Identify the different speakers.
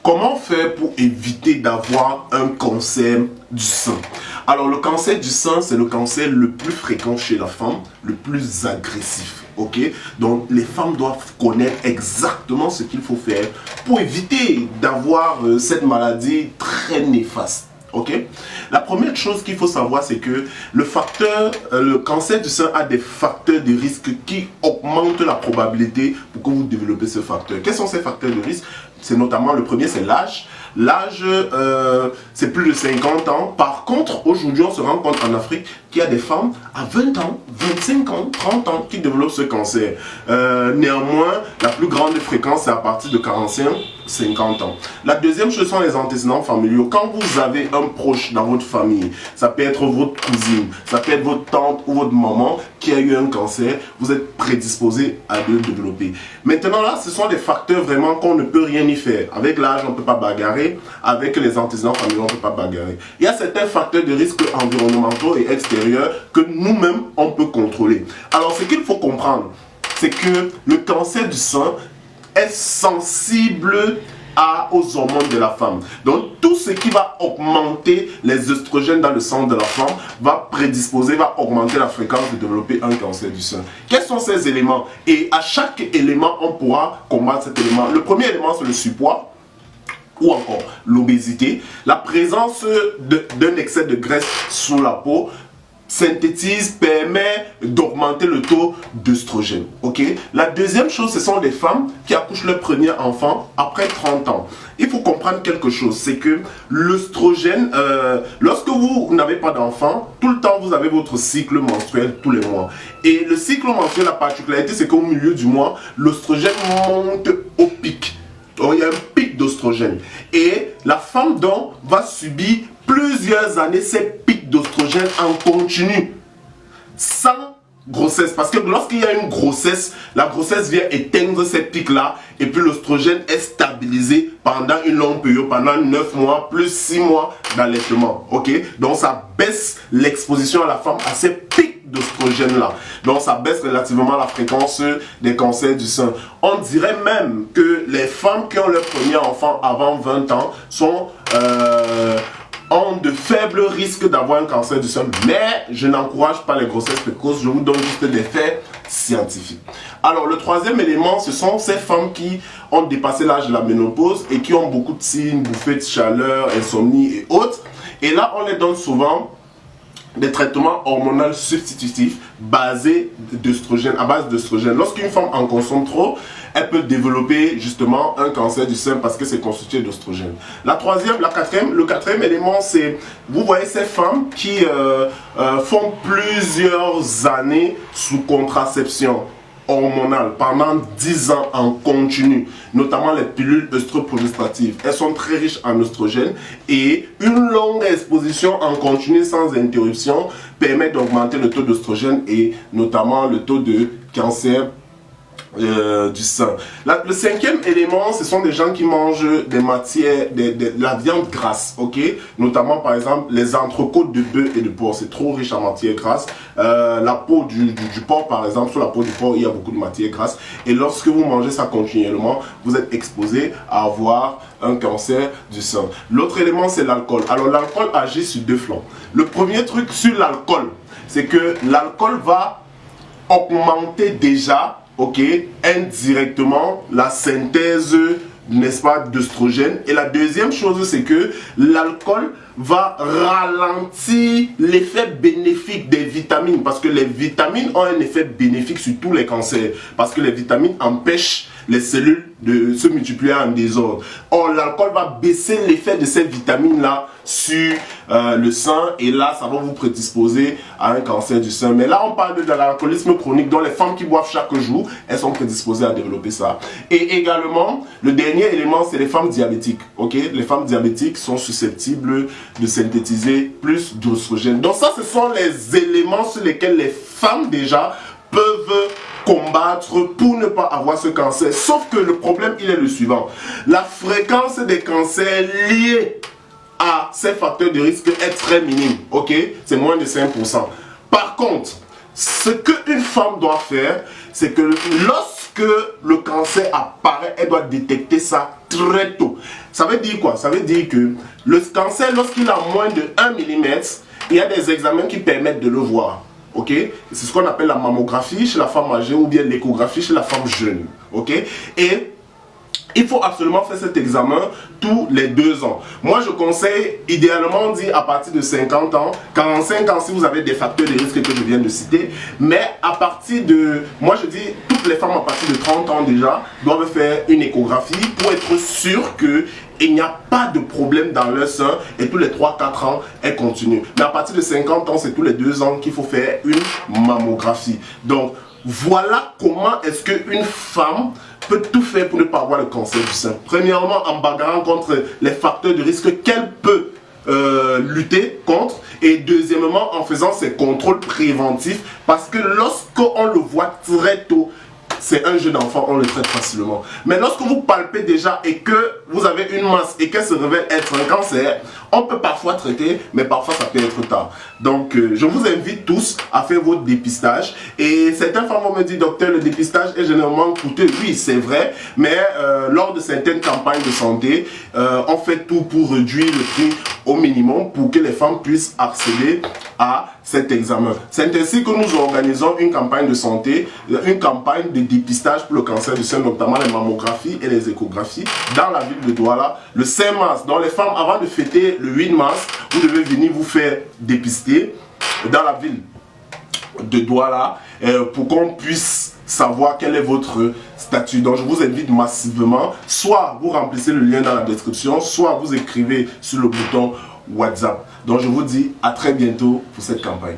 Speaker 1: Comment faire pour éviter d'avoir un cancer du sein? Alors le cancer du sein, c'est le cancer le plus fréquent chez la femme, le plus agressif. Ok, donc les femmes doivent connaître exactement ce qu'il faut faire pour éviter d'avoir cette maladie très néfaste. Ok, la première chose qu'il faut savoir, c'est que le cancer du sein a des facteurs de risque qui augmentent la probabilité pour que vous développez ce facteur. Quels sont ces facteurs de risque? C'est notamment, le premier, c'est l'âge. L'âge, c'est plus de 50 ans. Par contre, aujourd'hui, on se rend compte en Afrique qu'il y a des femmes à 20 ans, 25 ans, 30 ans qui développent ce cancer. Néanmoins, la plus grande fréquence, c'est à partir de 45, 50 ans. La deuxième chose sont les antécédents familiaux. Quand vous avez un proche dans votre famille, ça peut être votre cousine, ça peut être votre tante ou votre maman qui a eu un cancer, vous êtes prédisposé à le développer. Maintenant là, ce sont des facteurs vraiment qu'on ne peut rien y faire. Avec l'âge, on ne peut pas bagarrer. Avec les antécédents familiaux, on ne peut pas bagarrer. Il y a certains facteurs de risque environnementaux et extérieurs que nous-mêmes, on peut contrôler. Alors, ce qu'il faut comprendre, c'est que le cancer du sein est sensible aux hormones de la femme. Donc tout ce qui va augmenter les oestrogènes dans le sang de la femme va augmenter la fréquence de développer un cancer du sein. Quels sont ces éléments? Et à chaque élément, on pourra combattre cet élément. Le premier élément, c'est le surpoids ou encore l'obésité. La présence d'un excès de graisse sous la peau permet d'augmenter le taux d'œstrogène. Ok. La deuxième chose, ce sont les femmes qui accouchent leur premier enfant après 30 ans. Il faut comprendre quelque chose, c'est que l'œstrogène, lorsque vous n'avez pas d'enfant, tout le temps vous avez votre cycle menstruel tous les mois. Et le cycle menstruel, la particularité, c'est qu'au milieu du mois, l'œstrogène monte au pic. Donc, il y a un pic d'œstrogène. Et la femme donc va subir plusieurs années ces pics d'œstrogène en continu, sans grossesse. Parce que lorsqu'il y a une grossesse, la grossesse vient éteindre ces pics-là, et puis l'œstrogène est stabilisé pendant une longue période, pendant 9 mois, plus 6 mois d'allaitement. Ok? Donc ça baisse l'exposition à la femme à ces pics d'œstrogène là. Donc ça baisse relativement la fréquence des cancers du sein. On dirait même que les femmes qui ont leur premier enfant avant 20 ans ont de faibles risques d'avoir un cancer du sein, mais je n'encourage pas les grossesses précoces, je vous donne juste des faits scientifiques. Alors le troisième élément, ce sont ces femmes qui ont dépassé l'âge de la ménopause et qui ont beaucoup de signes, bouffées de chaleur, insomnie et autres. Et là, on les donne souvent des traitements hormonaux substitutifs basés d'œstrogène, à base d'œstrogène. Lorsqu'une femme en consomme trop, elle peut développer justement un cancer du sein parce que c'est constitué d'œstrogène. Le quatrième élément, c'est, vous voyez ces femmes qui font plusieurs années sous contraception hormonale pendant 10 ans en continu, notamment les pilules œstroprogestatives. Elles sont très riches en oestrogène et une longue exposition en continu sans interruption permet d'augmenter le taux d'oestrogène et notamment le taux de cancer du sein. Le cinquième élément, ce sont des gens qui mangent des matières, la viande grasse, ok, notamment par exemple les entrecôtes de bœuf et de porc, c'est trop riche en matières grasses. La peau du porc par exemple, sur la peau du porc il y a beaucoup de matières grasses et lorsque vous mangez ça continuellement, vous êtes exposé à avoir un cancer du sein. L'autre élément, c'est l'alcool. Alors l'alcool agit sur deux flancs. Le premier truc sur l'alcool, c'est que l'alcool va augmenter déjà, ok, indirectement la synthèse, n'est-ce pas, d'œstrogène. Et la deuxième chose, c'est que l'alcool va ralentir l'effet bénéfique des vitamines, parce que les vitamines ont un effet bénéfique sur tous les cancers, parce que les vitamines empêchent les cellules de se multiplier en désordre. Or, l'alcool va baisser l'effet de ces vitamines-là sur le sein et là, ça va vous prédisposer à un cancer du sein. Mais là, on parle de l'alcoolisme chronique, dont les femmes qui boivent chaque jour, elles sont prédisposées à développer ça. Et également, le dernier élément, c'est les femmes diabétiques. Okay? Les femmes diabétiques sont susceptibles de synthétiser plus d'œstrogène. Donc ça, ce sont les éléments sur lesquels les femmes déjà peuvent combattre pour ne pas avoir ce cancer. Sauf que le problème, il est le suivant. La fréquence des cancers liés à ces facteurs de risque est très minime. Ok? C'est moins de 5%. Par contre, ce qu'une femme doit faire, c'est que lorsque le cancer apparaît, elle doit détecter ça très tôt. Ça veut dire quoi? Ça veut dire que le cancer, lorsqu'il a moins de 1 mm, il y a des examens qui permettent de le voir. Ok, c'est ce qu'on appelle la mammographie chez la femme âgée ou bien l'échographie chez la femme jeune. Ok, et il faut absolument faire cet examen tous les 2 ans. Moi, je conseille idéalement, on dit à partir de 50 ans, 45 ans si vous avez des facteurs de risque que je viens de citer. Mais à partir de, moi je dis, toutes les femmes à partir de 30 ans déjà doivent faire une échographie pour être sûr que il n'y a pas de problème dans leur sein et tous les 3-4 ans, elles continuent. Mais à partir de 50 ans, c'est tous les 2 ans qu'il faut faire une mammographie. Donc, voilà comment est-ce qu'une femme peut tout faire pour ne pas avoir le cancer du sein. Premièrement, en bagarrant contre les facteurs de risque qu'elle peut lutter contre. Et deuxièmement, en faisant ses contrôles préventifs. Parce que lorsqu'on le voit très tôt, c'est un jeune enfant, on le traite facilement. Mais lorsque vous palpez déjà et que vous avez une masse et qu'elle se révèle être un cancer, on peut parfois traiter, mais parfois ça peut être tard. Donc, je vous invite tous à faire votre dépistage. Et certaines femmes vont me dire, docteur, le dépistage est généralement coûteux. Oui, c'est vrai, mais lors de certaines campagnes de santé, on fait tout pour réduire le prix au minimum pour que les femmes puissent accéder à cet examen. C'est ainsi que nous organisons une campagne de santé, une campagne de dépistage pour le cancer du sein, notamment les mammographies et les échographies dans la ville de Douala le 5 mars. Donc les femmes, avant de fêter le 8 mars, vous devez venir vous faire dépister dans la ville de Douala pour qu'on puisse savoir quel est votre statut. Donc je vous invite massivement, soit vous remplissez le lien dans la description, soit vous écrivez sur le bouton WhatsApp. Donc je vous dis à très bientôt pour cette campagne.